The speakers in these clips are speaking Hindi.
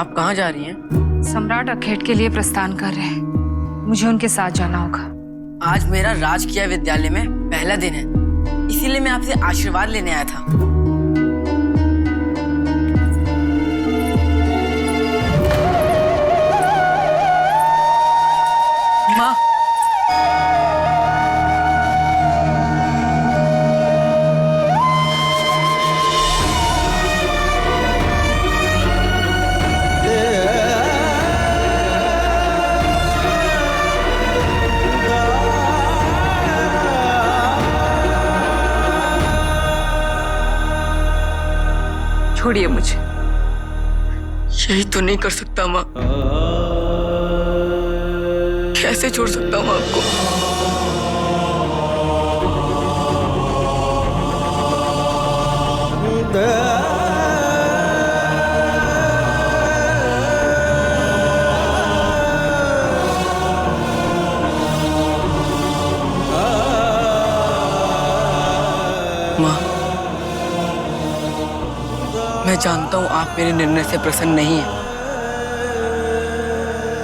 आप कहाँ जा रही हैं? सम्राट अखेट के लिए प्रस्थान कर रहे हैं। मुझे उनके साथ जाना होगा। आज मेरा राजकीय विद्यालय में पहला दिन है, इसीलिए मैं आपसे आशीर्वाद लेने आया था। माँ, छोड़िए मुझे। यही तो नहीं कर सकता माँ। कैसे छोड़ सकता हूँ आपको? माँ, मैं जानता हूँ आप मेरे निर्णय से प्रसन्न नहीं हैं,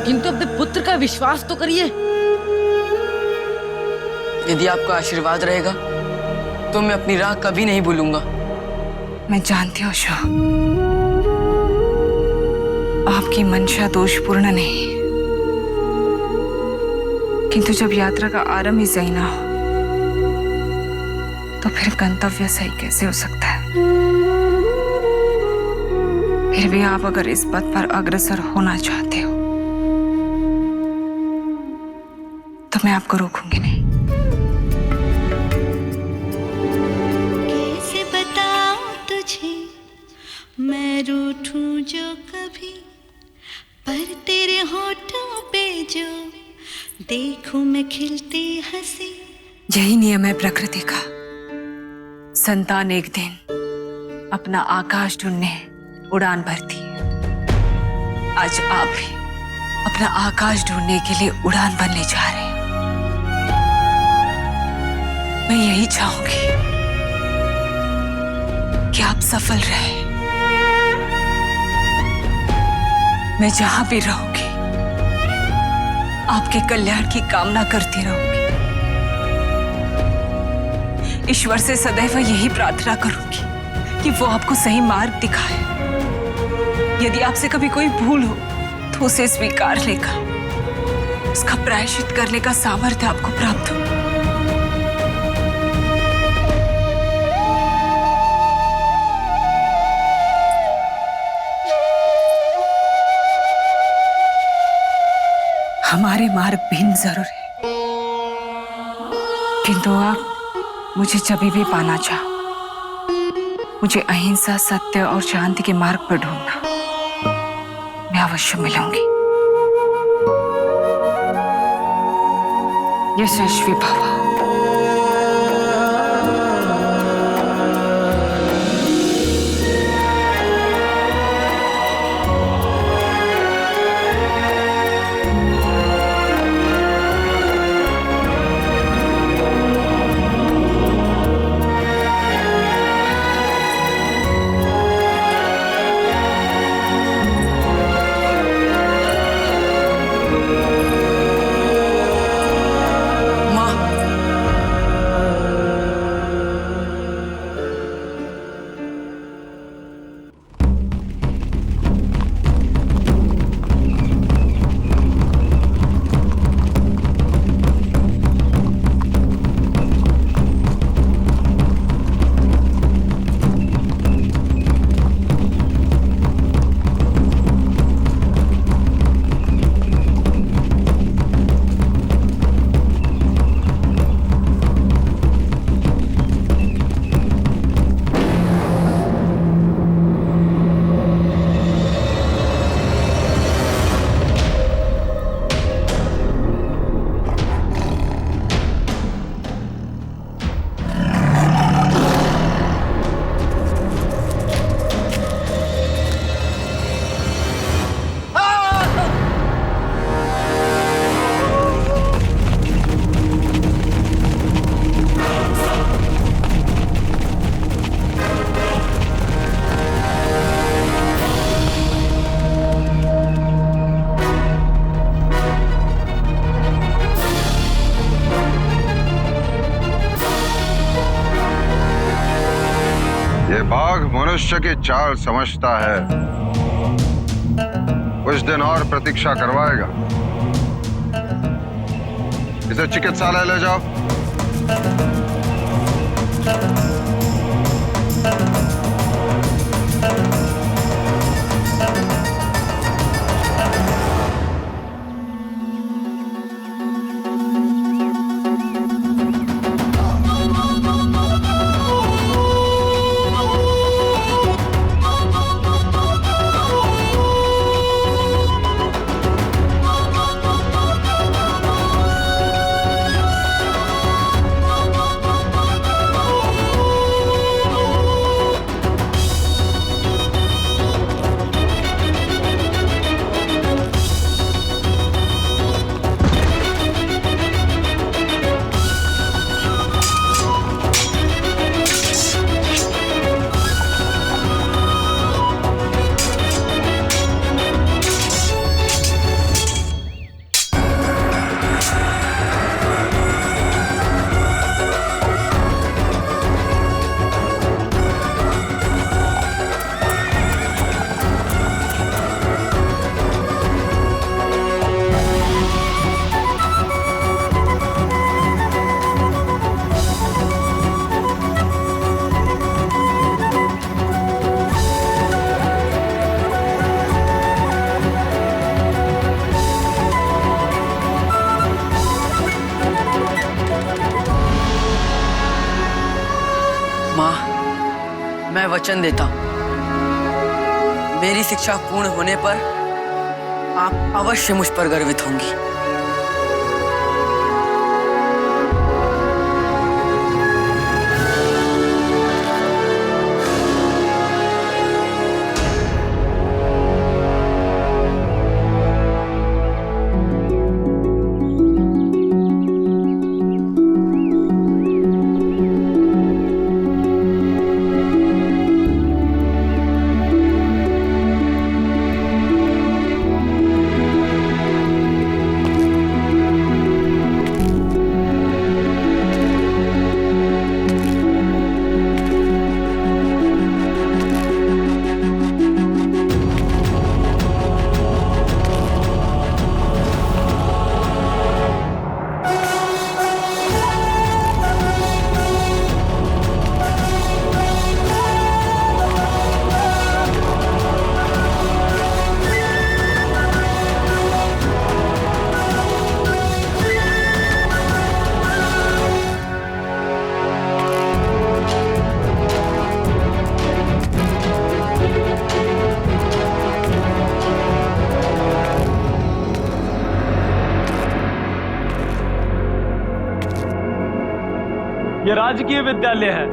किंतु अपने पुत्र का विश्वास तो करिए। यदि आपका आशीर्वाद रहेगा तो मैं अपनी राह कभी नहीं भूलूंगा। मैं जानती हूँ शो, आपकी मंशा दोषपूर्ण नहीं, किंतु जब यात्रा का आरंभ ही सही ना हो तो फिर गंतव्य सही कैसे हो सकता है? फिर भी आप अगर इस पथ पर अग्रसर होना चाहते हो तो मैं आपको रोकूंगी नहीं। कैसे बताऊं तुझे मैं रूठूं जो कभी, पर तेरे होठों पे जो देखूं मैं खिलती हंसी। यही नियम है प्रकृति का। संतान एक दिन अपना आकाश ढूंढने उड़ान भरती है। आज आप भी अपना आकाश ढूंढने के लिए उड़ान भरने जा रहे हैं। मैं यही चाहूंगी कि आप सफल रहे। मैं जहां भी रहूंगी आपके कल्याण की कामना करती रहूंगी। ईश्वर से सदैव यही प्रार्थना करूंगी कि वो आपको सही मार्ग दिखाए। यदि आपसे कभी कोई भूल हो तो उसे स्वीकार लेगा, उसका प्रायश्चित करने का सामर्थ्य आपको प्राप्त हो। हमारे मार्ग भिन्न जरूर है, किंतु आप मुझे जब भी पाना चाहो, मुझे अहिंसा, सत्य और शांति के मार्ग पर ढूंढना। मैं अवश्य मिलूंगी। यशस्वी भव। भविष्य की चाल समझता है, कुछ दिन और प्रतीक्षा करवाएगा। इसे चिकित्सालय ले जाओ। मैं वचन देता हूँ, मेरी शिक्षा पूर्ण होने पर आप अवश्य मुझ पर गर्वित होंगी। ये राजकीय विद्यालय है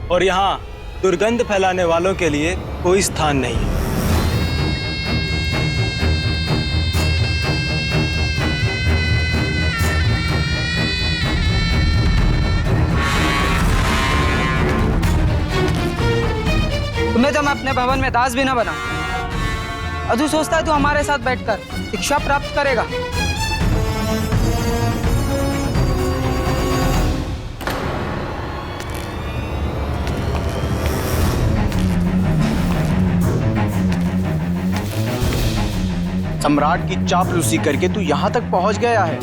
और यहाँ दुर्गंध फैलाने वालों के लिए कोई स्थान नहीं है। तुम्हें तो मैं अपने भवन में दास भी ना बना। अधू सोचता है तू हमारे साथ बैठकर शिक्षा प्राप्त करेगा। सम्राट की चापलूसी करके तू यहां तक पहुंच गया है।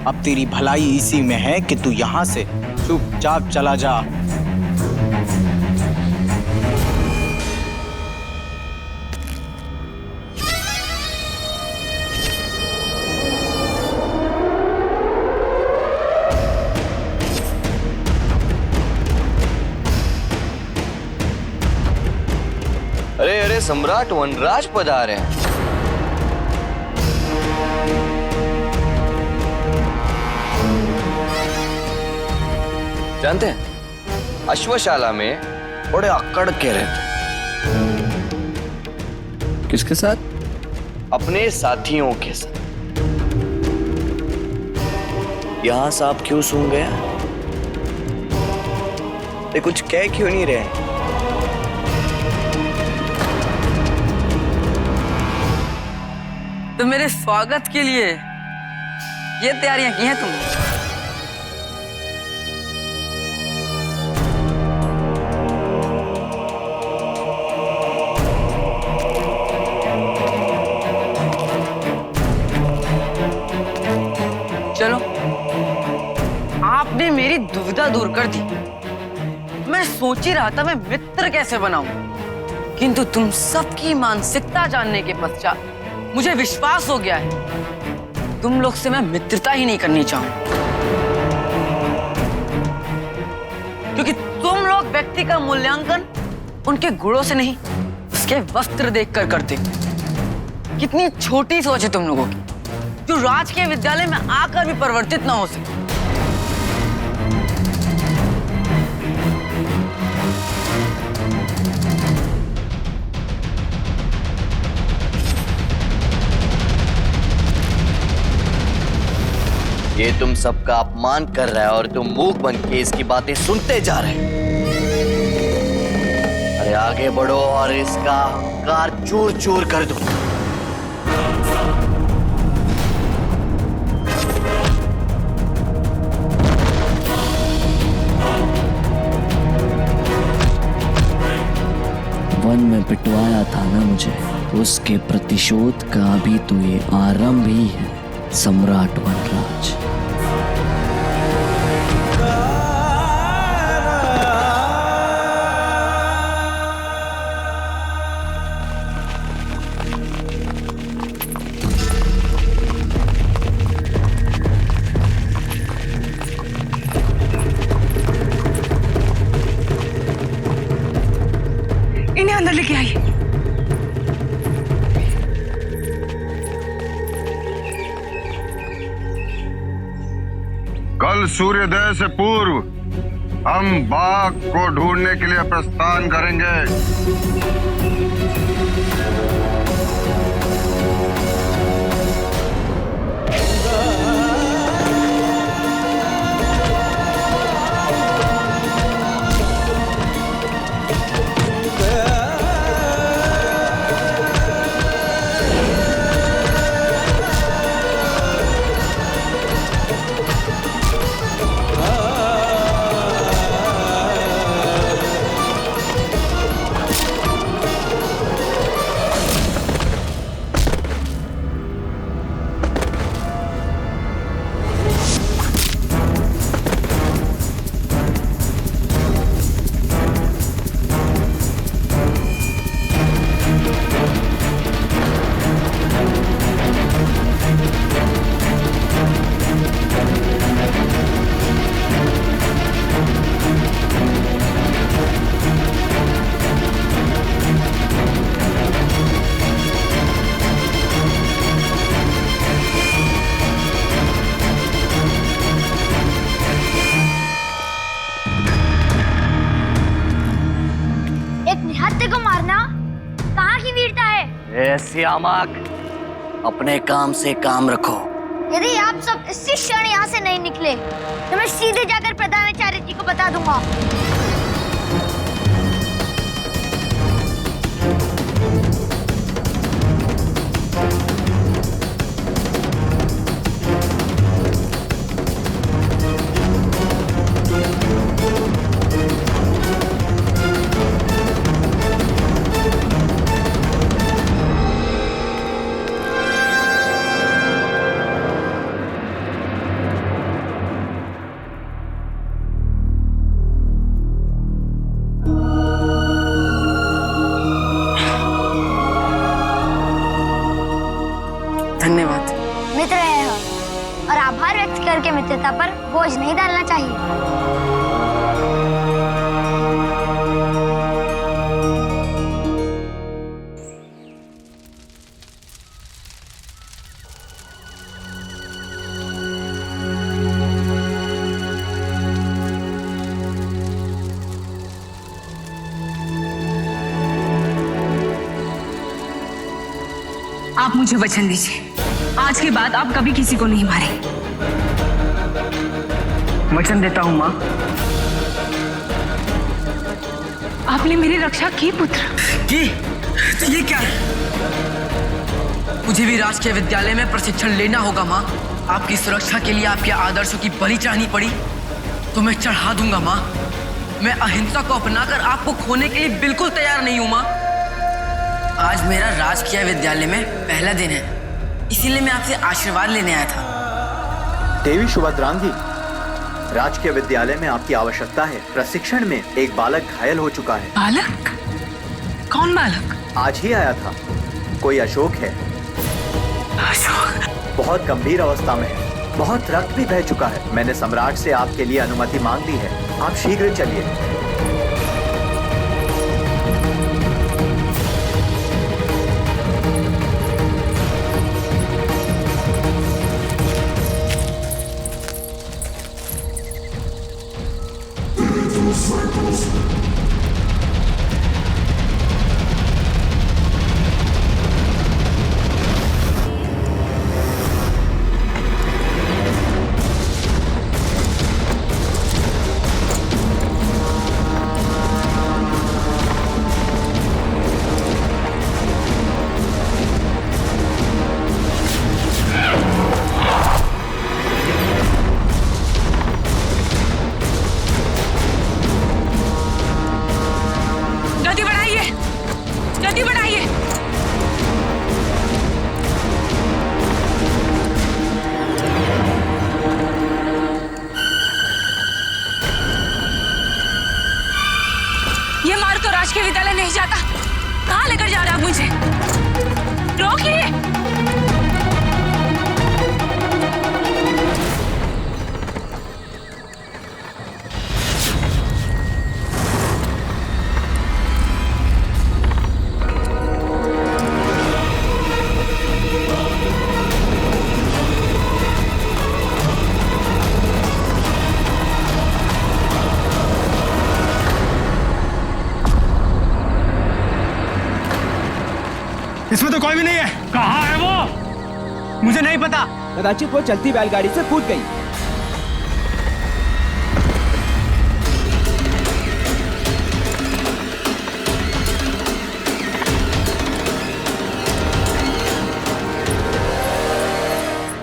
अब तेरी भलाई इसी में है कि तू यहां से चुपचाप चला जा। अरे अरे, सम्राट वनराज पधारे हैं। जानते हैं, अश्वशाला में बड़े अक्कड़ के रहते। किसके साथ? अपने साथियों के साथ। यहां सांप क्यों सूंघ गया? ये कुछ कह क्यों नहीं रहे? तो मेरे स्वागत के लिए ये तैयारियां की हैं तुमने? चिंता दूर कर दी। मैं सोच ही रहा था मैं मित्र कैसे बनाऊं, किंतु तुम सबकी मानसिकता जानने के पश्चात मुझे विश्वास हो गया है तुम लोग से मैं मित्रता ही नहीं करनी चाहूं, क्योंकि तुम लोग व्यक्ति का मूल्यांकन उनके गुणों से नहीं उसके वस्त्र देखकर करते। कितनी छोटी सोच है तुम लोगों की, जो राजकीय विद्यालय में आकर भी परिवर्तित ना हो सके। ये तुम सबका अपमान कर रहा है और तुम मूक बन के इसकी बातें सुनते जा रहे हैं। अरे आगे बढ़ो और इसका अहंकार चूर चूर कर दो। वन में पिटवाया था ना मुझे, उसके प्रतिशोध का भी तो ये आरंभ ही है सम्राट वनराज। इन्हें अंदर लेके आइए। कल सूर्योदय से पूर्व हम बाघ को ढूंढने के लिए प्रस्थान करेंगे। श्यामक, अपने काम से काम रखो। यदि आप सब इसी क्षण यहाँ से नहीं निकले तो मैं सीधे जाकर प्रधानाचार्य जी को बता दूंगा। धन्यवाद। मित्र है और आभार व्यक्त करके मित्रता पर बोझ नहीं डालना चाहिए। आप मुझे वचन दीजिए, आज के बाद आप कभी किसी को नहीं मारेंगे। वचन देता हूँ माँ। आपने मेरी रक्षा की पुत्र। की? तो ये क्या है? मुझे भी राजकीय विद्यालय में प्रशिक्षण लेना होगा माँ। आपकी सुरक्षा के लिए आपके आदर्शों की बलि चढ़ानी पड़ी तो मैं चढ़ा दूंगा माँ। मैं अहिंसा को अपनाकर आपको खोने के लिए बिल्कुल तैयार नहीं हूँ माँ। आज मेरा राजकीय विद्यालय में पहला दिन है, इसीलिए मैं आपसे आशीर्वाद लेने आया था। देवी सुभद्रांगी, राजकीय विद्यालय में आपकी आवश्यकता है। प्रशिक्षण में एक बालक घायल हो चुका है। बालक? कौन बालक? आज ही आया था। कोई अशोक है। अशोक? बहुत गंभीर अवस्था में है। बहुत रक्त भी बह चुका है। मैंने सम्राट से आपके लिए अनुमति मांग ली है। आप शीघ्र चलिए। राजकीय विद्यालय नहीं जाता। कहाँ लेकर जा रहा है मुझे? रोकिए। इसमें तो कोई भी नहीं है। कहाँ है वो? मुझे नहीं पता। कदाचित वो चलती बैलगाड़ी से कूद गई।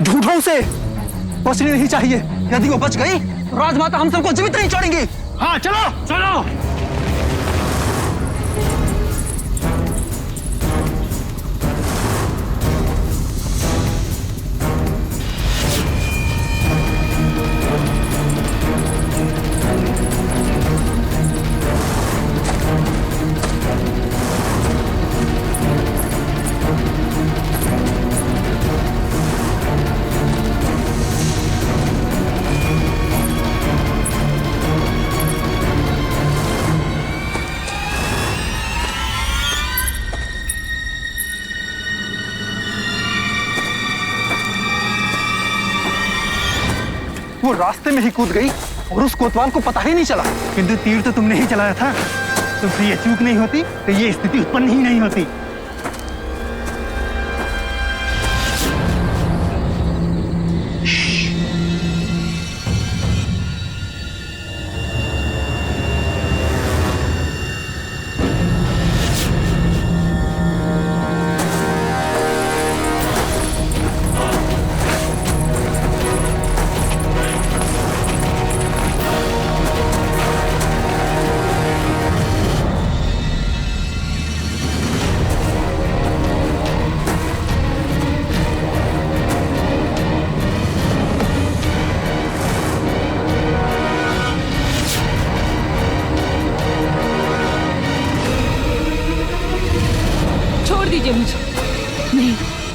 ढूंढो उसे। बचनी नहीं चाहिए। यदि वो बच गई तो राजमाता हम सबको जीवित नहीं छोड़ेंगी। हाँ चलो चलो। वो रास्ते में ही कूद गई और उस कोतवाल को पता ही नहीं चला। किंतु तीर तो तुमने ही चलाया था। तुमसे ये चूक नहीं होती तो ये स्थिति उत्पन्न ही नहीं होती।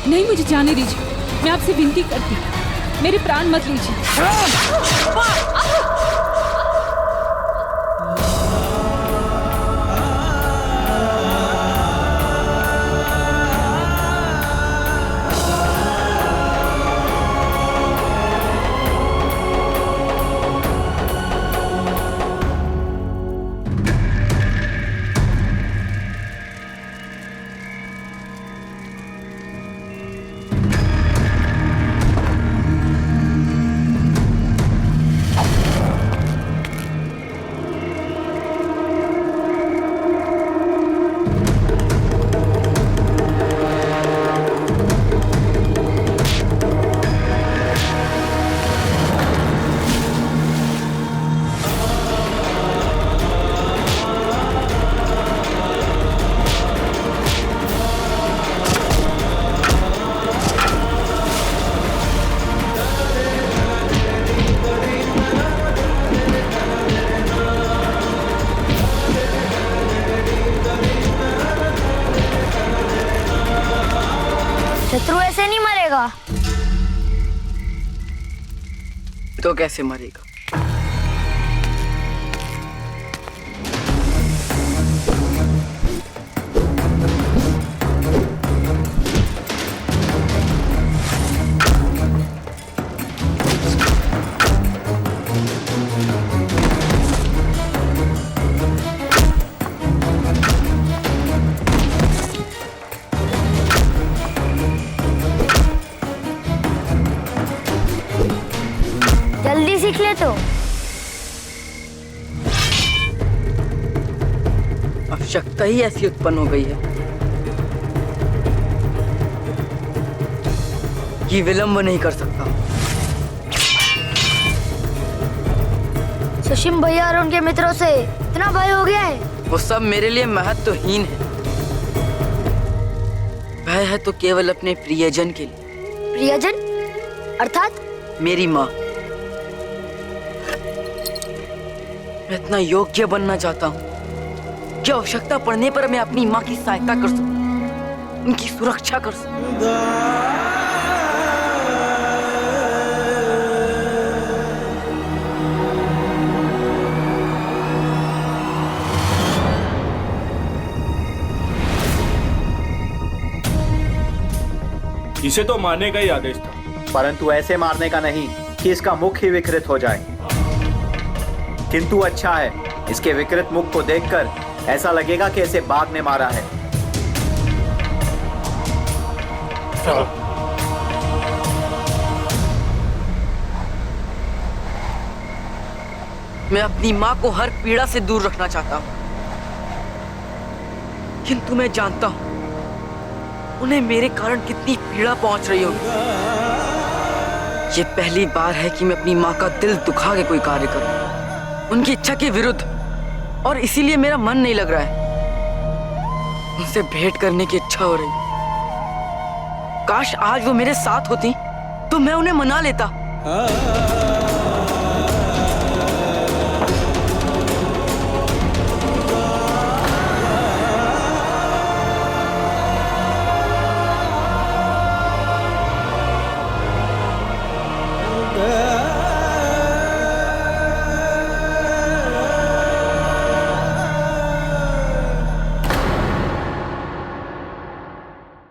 नहीं मुझे जाने दीजिए। मैं आपसे विनती करती हूँ, मेरे प्राण मत लीजिए। शत्रु ऐसे नहीं मरेगा। तो कैसे मरेगा? जल्दी सीख ले तो। आवश्यकता ही ऐसी उत्पन्न हो गई है कि विलंब नहीं कर सकता। सुशिम भैया और उनके मित्रों से इतना भय हो गया है। वो सब मेरे लिए महत्वहीन है। भय है तो केवल अपने प्रियजन के लिए। प्रियजन अर्थात? मेरी माँ। मैं इतना योग्य बनना चाहता हूँ कि आवश्यकता पड़ने पर मैं अपनी माँ की सहायता कर सकूं, उनकी सुरक्षा कर सकूं। इसे तो मारने का ही आदेश था, परंतु ऐसे मारने का नहीं कि इसका मुख ही विकृत हो जाए। किंतु अच्छा है, इसके विकृत मुख को देखकर ऐसा लगेगा कि इसे बाघ ने मारा है। मैं अपनी माँ को हर पीड़ा से दूर रखना चाहता हूँ, किंतु मैं जानता हूँ उन्हें मेरे कारण कितनी पीड़ा पहुंच रही होगी। ये पहली बार है कि मैं अपनी माँ का दिल दुखा के कोई कार्य करूं, उनकी इच्छा के विरुद्ध, और इसीलिए मेरा मन नहीं लग रहा है। उनसे भेंट करने की इच्छा हो रही। काश आज वो मेरे साथ होती तो मैं उन्हें मना लेता।